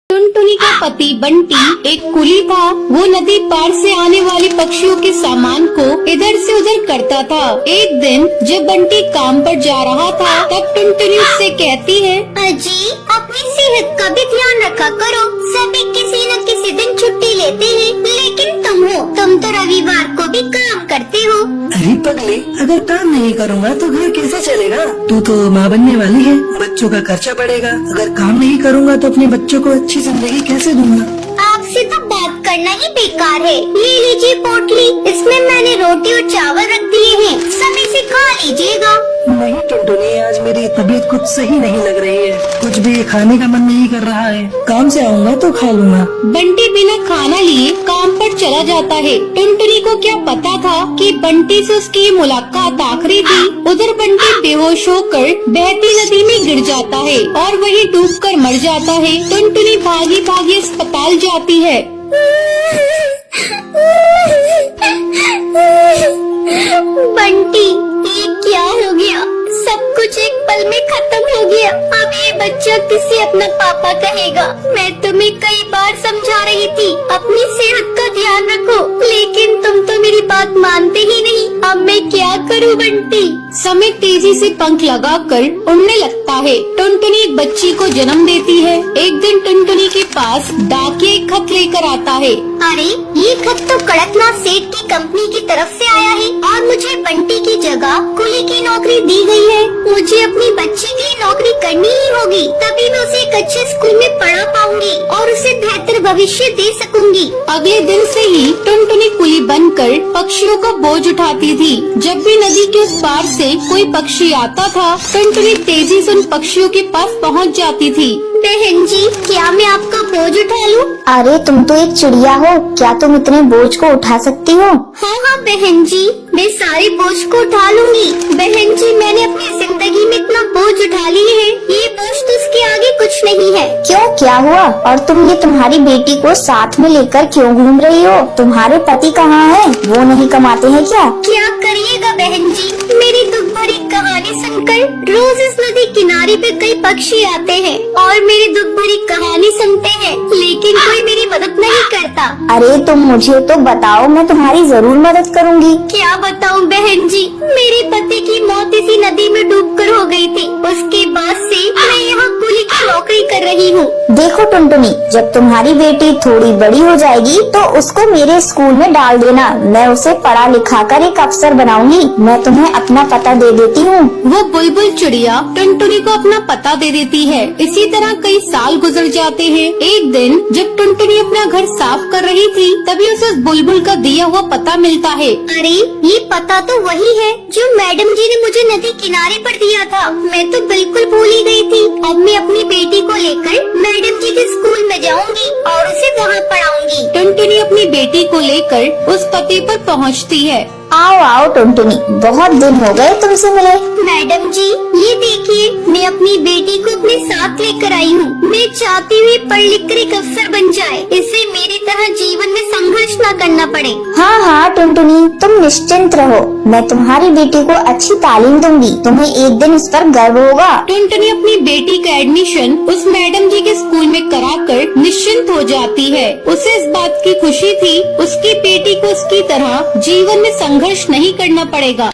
टुनटुनी का पति बंटी एक कुली था। वो नदी पार से आने वाले पक्षियों के सामान को इधर से उधर करता था। एक दिन जब बंटी काम पर जा रहा था तब टुनटुनी उससे कहती है, अजी अपनी सेहत का भी ध्यान रखा करो। सभी किसी न किसी दिन छुट्टी लेते हैं, लेकिन तुम तो रविवार को भी काम करते हो। अरे पगली, अगर काम नहीं करूँगा तो घर कैसे चलेगा? तू तो माँ बनने वाली है, बच्चों का खर्चा बढ़ेगा। अगर काम नहीं करूँगा तो अपने बच्चों को अच्छी जिंदगी कैसे दूंगा? आपसे तो बात करना ही बेकार है। ले लीजिए पोटली, इसमें मैंने रोटी और चावल रख दिए हैं, समय से खा लीजिएगा। नहीं टुनटुनी, आज मेरी तबीयत कुछ सही नहीं लग रही है, कुछ भी खाने का मन नहीं कर रहा है। काम से आऊँगा तो खा लूँगा। बंटी बिना खाना लिए काम पर चला जाता है। टुनटुनी को क्या पता था कि बंटी से उसकी मुलाकात आखिरी थी। उधर बंटी बेहोश होकर बहती नदी में गिर जाता है और वहीं डूबकर मर जाता है। टुनटुनी भागी भागी अस्पताल जाती है। बंटी, ये क्या हो गया? सब कुछ एक पल में खत्म हो गया। अब ये बच्चा किसे अपना पापा कहेगा? मैं तुम्हें कई बार समझा रही थी अपनी सेहत का ध्यान रखो, लेकिन तुम तो मेरी बात मानते ही नहीं। अब मैं क्या करूं बंटी? समय तेजी से पंख लगाकर उड़ने लगता है। टुनटुनी एक बच्ची को जन्म देती है। एक दिन टुनटुनी के पास डाकिया एक खत लेकर आता है। अरे ये खत तो कड़कनाथ सेठ की कंपनी की तरफ से आया है और मुझे बंटी की जगह कुली की नौकरी दी गई है। मुझे अपनी बच्ची की नौकरी करनी ही होगी, तभी मैं उसे एक अच्छे स्कूल में पढ़ा पाऊंगी और उसे बेहतर भविष्य दे सकूंगी। अगले दिन से ही टुनटुनी कुली बनकर पक्षियों का बोझ उठाती थी। जब भी नदी के उस पार से कोई पक्षी आता था, टुनटुनी तेजी से उन पक्षियों के पास पहुंच जाती थी। बहन जी, क्या मैं आपका बोझ उठा लूं? अरे तुम तो एक चिड़िया हो, क्या तुम इतने बोझ को उठा सकती हो? हाँ हाँ बहन जी, मैं सारे बोझ को उठा लूंगी। बहन जी, मैंने अपनी जिंदगी में इतना बोझ उठा लिए है, ये बोझ तो उसके आगे कुछ नहीं है। क्यों, क्या हुआ? और तुम ये तुम्हारी बेटी को साथ में लेकर क्यों घूम रही हो? तुम्हारे पति कहाँ हैं? वो नहीं कमाते हैं क्या? क्या करिएगा बहन जी, मेरी दुख भरी कहानी सुनकर रोज इस नदी किनारे पे कई पक्षी आते हैं और मेरी दुख भरी कहानी सुनते हैं, लेकिन कोई मेरी मदद नहीं करता। अरे तुम मुझे तो बताओ, मैं तुम्हारी जरूर मदद करूंगी। क्या बताऊं बहन जी, मेरे पति की मौत इसी नदी में डूबकर हो गई थी। उसके बाद से मैं यहाँ कुली की नौकरी कर रही हूँ। देखो टुनटुनी, जब तुम्हारी बेटी थोड़ी बड़ी हो जाएगी तो उसको मेरे स्कूल में डाल देना। मैं उसे पढ़ा लिखा कर एक अफसर बनाऊंगी। मैं तुम्हें अपना पता दे देती हूँ। वो बुलबुल चिड़िया टुनटुनी को अपना पता दे देती है। इसी तरह कई साल गुजर जाते हैं। एक दिन जब टुनटुनी अपना घर साफ कर रही थी, तभी उसे उस बुलबुल का दिया हुआ पता मिलता है। अरे ये पता तो वही है जो मैडम जी ने मुझे नदी किनारे पर दिया था। मैं तो बिल्कुल भूल ही गई थी। अब मैं अपनी बेटी को लेकर मैडम जी के स्कूल में जाऊंगी और उसे वहाँ पढ़ाऊंगी। टुनटुनी अपनी बेटी को लेकर उस पते पर पहुँचती है। आओ आओ टुनटुनी, बहुत दिन हो गए तुमसे मिले। मैडम जी, ये देखिए, मैं अपनी बेटी को अपने साथ लेकर आई हूँ। मैं चाहती हुई पढ़ लिख कर एक अफसर बन जाए, इसे मेरी तरह जीवन में संघर्ष न करना पड़े। हाँ हाँ टुनटुनी, तुम निश्चिंत रहो, मैं तुम्हारी बेटी को अच्छी तालीम दूंगी। तुम्हें एक दिन इस पर गर्व होगा। टुनटुनी अपनी बेटी का एडमिशन उस मैडम जी के स्कूल में कराकर निश्चिंत हो जाती है। उसे इस बात की खुशी थी उसकी बेटी को उसकी तरह जीवन में संघर्ष नहीं करना पड़ेगा।